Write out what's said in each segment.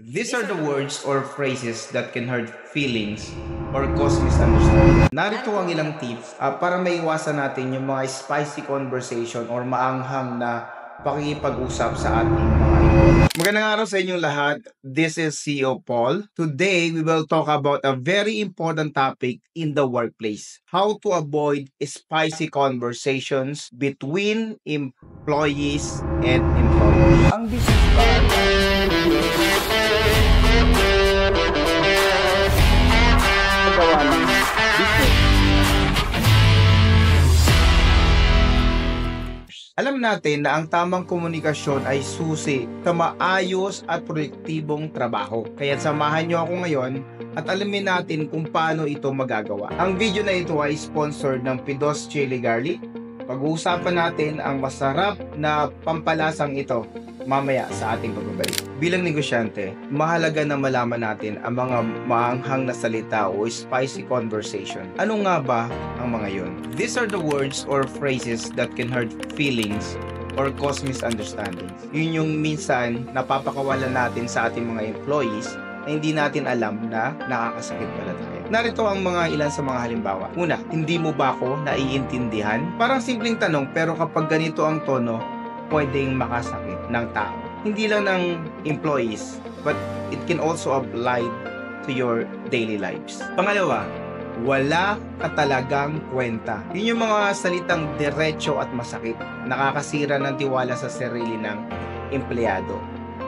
These are the words or phrases that can hurt feelings or cause misunderstanding. Narito ang ilang tips para maiwasan natin yung mga spicy conversation or maanghang na pakikipag-usap sa ating mga ito. Magandang araw sa inyong lahat. This is CEO Paul. Today, we will talk about a very important topic in the workplace. How to avoid spicy conversations between employees and employers. Ang business Alam natin na ang tamang komunikasyon ay susi sa maayos at proyektibong trabaho. Kaya samahan niyo ako ngayon at alamin natin kung paano ito magagawa. Ang video na ito ay sponsored ng Pidos Chili Garlic. Pag-uusapan natin ang masarap na pampalasang ito mamaya sa ating pagbabalik. Bilang negosyante, mahalaga na malaman natin ang mga maanghang na salita o spicy conversation. Ano nga ba ang mga yun? These are the words or phrases that can hurt feelings or cause misunderstandings. Yun yung minsan napapakawalan natin sa ating mga employees na hindi natin alam na nakakasakit pala tayo. Narito ang mga ilan sa mga halimbawa. Una, hindi mo ba ako naiintindihan? Parang simpleng tanong pero kapag ganito ang tono, pwedeng makasakit ng tao. Hindi lang ng employees, but it can also apply to your daily lives. Pangalawa, wala ka talagang kwenta. Yun yung mga salitang diretso at masakit. Nakakasira ng tiwala sa sarili ng empleyado.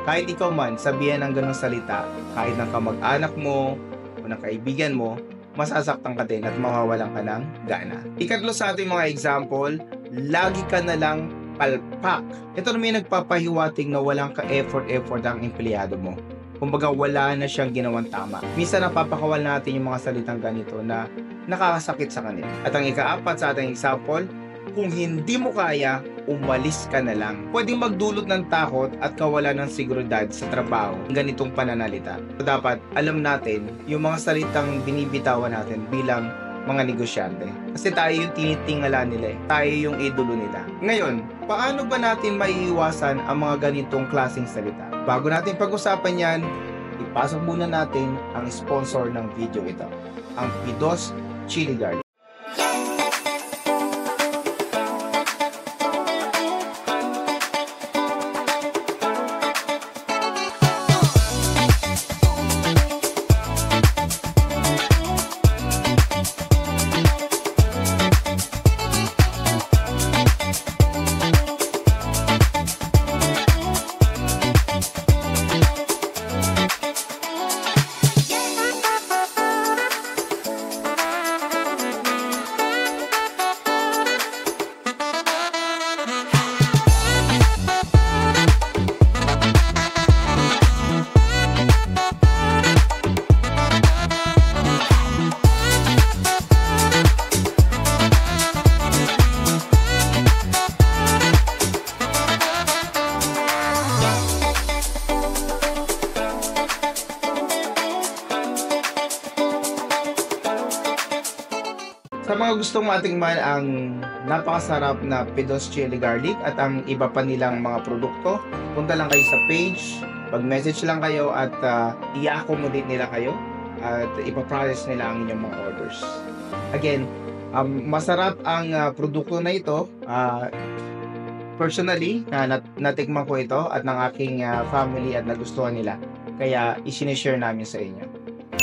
Kahit ikaw man, sabihan ng ganong salita, kahit ng kamag-anak mo o ng kaibigan mo, masasaktan ka din at mawawalan ka ng gana. Ikatlo sa ating mga example, lagi ka na lang palpak. Ito na may nagpapahiwatig na walang ka-effort ang empleyado mo. Kumbaga wala na siyang ginawang tama. Minsan napapakawal natin yung mga salitang ganito na nakakasakit sa kanila. At ang ikaapat sa ating example, kung hindi mo kaya, umalis ka na lang. Pwedeng magdulot ng takot at kawalan ng seguridad sa trabaho ang ganitong pananalita. So, dapat alam natin yung mga salitang binibitawan natin bilang mga negosyante. Kasi tayo yung tinitingala nila eh. Tayo yung idolo nila. Ngayon, paano ba natin maiiwasan ang mga ganitong klaseng salita? Bago natin pag-usapan yan, ipasok muna natin ang sponsor ng video ito, ang Pidos Chili Garlic. Sa mga gustong matikman ang napakasarap na Pidos Chili Garlic at ang iba pa nilang mga produkto, punta lang kayo sa page, mag-message lang kayo at i-accommodate nila kayo at ipaprocess nila ang inyong mga orders. Again, masarap ang produkto na ito. Personally, natikman ko ito at ng aking family at nagustuhan nila. Kaya isinishare namin sa inyo.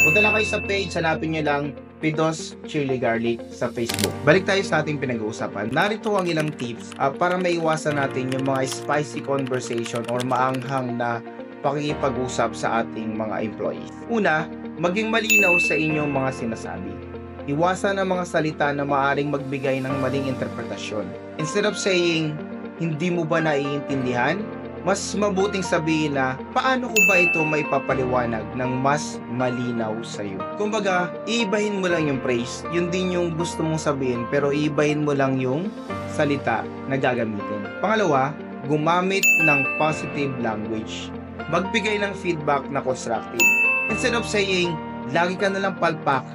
Punta lang kayo sa page, hanapin nyo lang Pidos Chili Garlic sa Facebook. Balik tayo sa ating pinag-uusapan. Narito ang ilang tips para maiwasan natin yung mga spicy conversation or maanghang na pakikipag-usap sa ating mga employees. Una, maging malinaw sa inyong mga sinasabi. Iwasan ang mga salita na maaaring magbigay ng maling interpretasyon. Instead of saying, hindi mo ba naiintindihan? Mas mabuting sabihin na, paano ko ba ito maipapaliwanag ng mas malinaw sa iyo? Kumbaga, iibahin mo lang yung phrase, yun din yung gusto mong sabihin, pero iibahin mo lang yung salita na gagamitin. Pangalawa, gumamit ng positive language. Magbigay ng feedback na constructive. Instead of saying, lagi ka na lang palpak,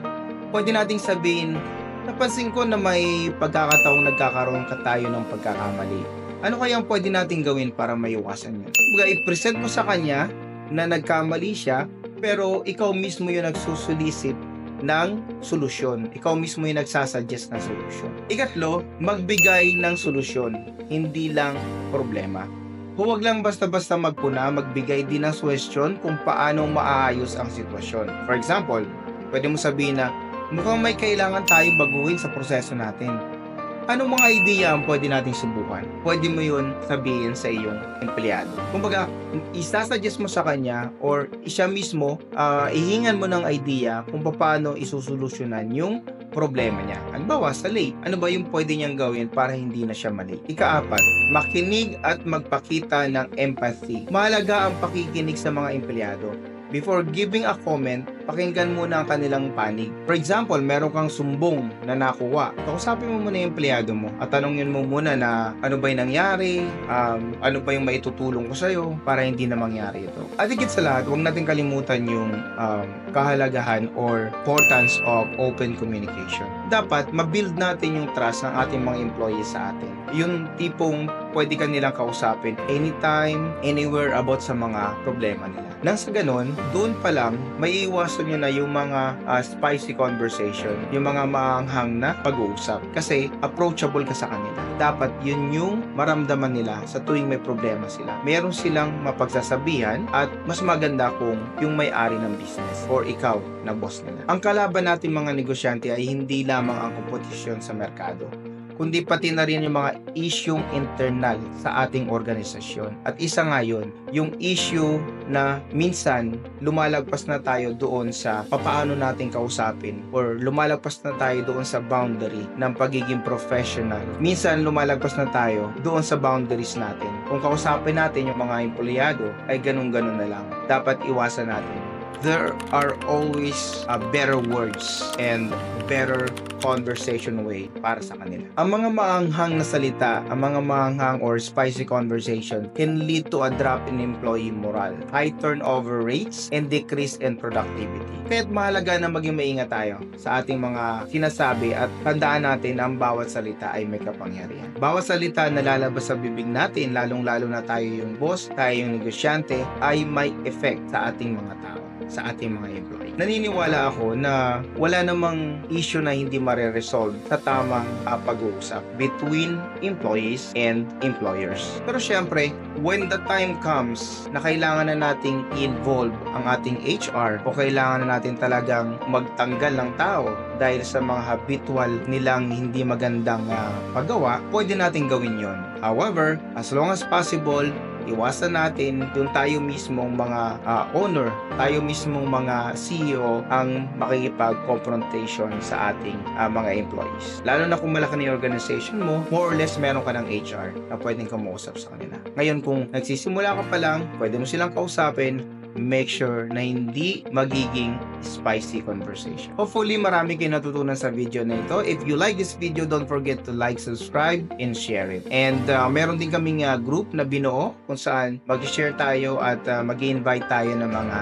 pwede nating sabihin, napansin ko na may pagkakataong nagkakaroon ka tayo ng pagkakamali. Ano kaya ang pwede nating gawin para maiwasan yun? Kumbaga, i-present mo sa kanya na nagkamali siya, pero ikaw mismo yung nagsusulisit ng solusyon. Ikaw mismo yung nagsasuggest ng solusyon. Ikatlo, magbigay ng solusyon, hindi lang problema. Huwag lang basta-basta magpuna, magbigay din ng suggestion kung paano maaayos ang sitwasyon. For example, pwede mo sabihin na, mukhang may kailangan tayong baguhin sa proseso natin. Anong mga idea ang pwede nating subukan? Pwede mo yun sabihin sa iyong empleyado. Kumbaga, isasuggest mo sa kanya or siya mismo, ihingan mo ng idea kung paano isusolusyonan yung problema niya. Halimbawa, sa late, ano ba yung pwede niyang gawin para hindi na siya mali? Ikaapat, makinig at magpakita ng empathy. Mahalaga ang pakikinig sa mga empleyado. Before giving a comment, pakinggan muna ang kanilang panig. For example, meron kang sumbong na nakuha. Kausapin mo muna yung empleyado mo at tanongin mo muna na ano ba yung nangyari, ano ba yung maitutulong ko sa'yo para hindi na mangyari ito. At higit sa lahat, huwag natin kalimutan yung kahalagahan or importance of open communication. Dapat mabuild natin yung trust ng ating mga employees sa atin. Yung tipong pwede ka nilang kausapin anytime, anywhere about sa mga problema nila. Nang sa ganun, doon pa lang, may iwasan nyo na yung mga spicy conversation, yung mga maanghang na pag-uusap. Kasi approachable ka sa kanila. Dapat yun yung maramdaman nila sa tuwing may problema sila. Meron silang mapagsasabihan at mas maganda kung yung may-ari ng business or ikaw na boss nila. Ang kalaban natin mga negosyante ay hindi lamang ang kompetisyon sa merkado, kundi pati na rin yung mga isyung internal sa ating organisasyon. At isa nga yun, yung issue na minsan lumalagpas na tayo doon sa papaano natin kausapin or lumalagpas na tayo doon sa boundary ng pagiging professional. Minsan lumalagpas na tayo doon sa boundaries natin. Kung kausapin natin yung mga empleyado ay ganun-ganun na lang. Dapat iwasan natin. There are always better words and better conversation way para sa kanila. Ang mga maanghang na salita, ang mga maanghang or spicy conversation can lead to a drop in employee morale, high turnover rates, and decrease in productivity. Kaya't mahalaga na maging maingat tayo sa ating mga sinasabi at tandaan natin na ang bawat salita ay may kapangyarihan. Bawat salita na lalabas sa bibig natin, lalong-lalo na tayo yung boss, tayo yung negosyante, ay may effect sa ating mga tao, sa ating mga employee. Naniniwala ako na wala namang issue na hindi mare-resolve sa tamang pag-uusap between employees and employers. Pero syempre, when the time comes na kailangan na nating involve ang ating HR o kailangan na natin talagang magtanggal ng tao dahil sa mga habitual nilang hindi magandang paggawa, pwede natin gawin yon. However, as long as possible, iwasan natin yung tayo mismong mga owner, tayo mismong mga CEO ang makikipag-confrontation sa ating mga employees. Lalo na kung malaki na yung organization mo, more or less meron ka ng HR na pwedeng kumuusap sa kanila. Ngayon, kung nagsisimula ka pa lang, pwede mo silang kausapin, make sure na hindi magiging spicy conversation. Hopefully, marami kayo natutunan sa video na ito. If you like this video, don't forget to like, subscribe, and share it. And meron din kaming group na binuo kung saan mag-share tayo at mag-invite tayo ng mga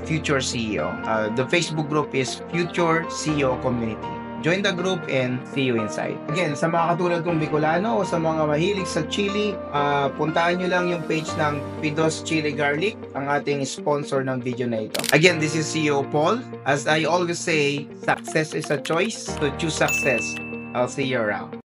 future CEO. The Facebook group is Future CEO Community. Join the group and see you inside. Again, sa mga katulad kong Bicolano o sa mga mahilig sa chili, puntahan nyo lang yung page ng Pidos Chili Garlic, ang ating sponsor ng video na ito. Again, this is CEO Paul. As I always say, success is a choice, so choose success. I'll see you around.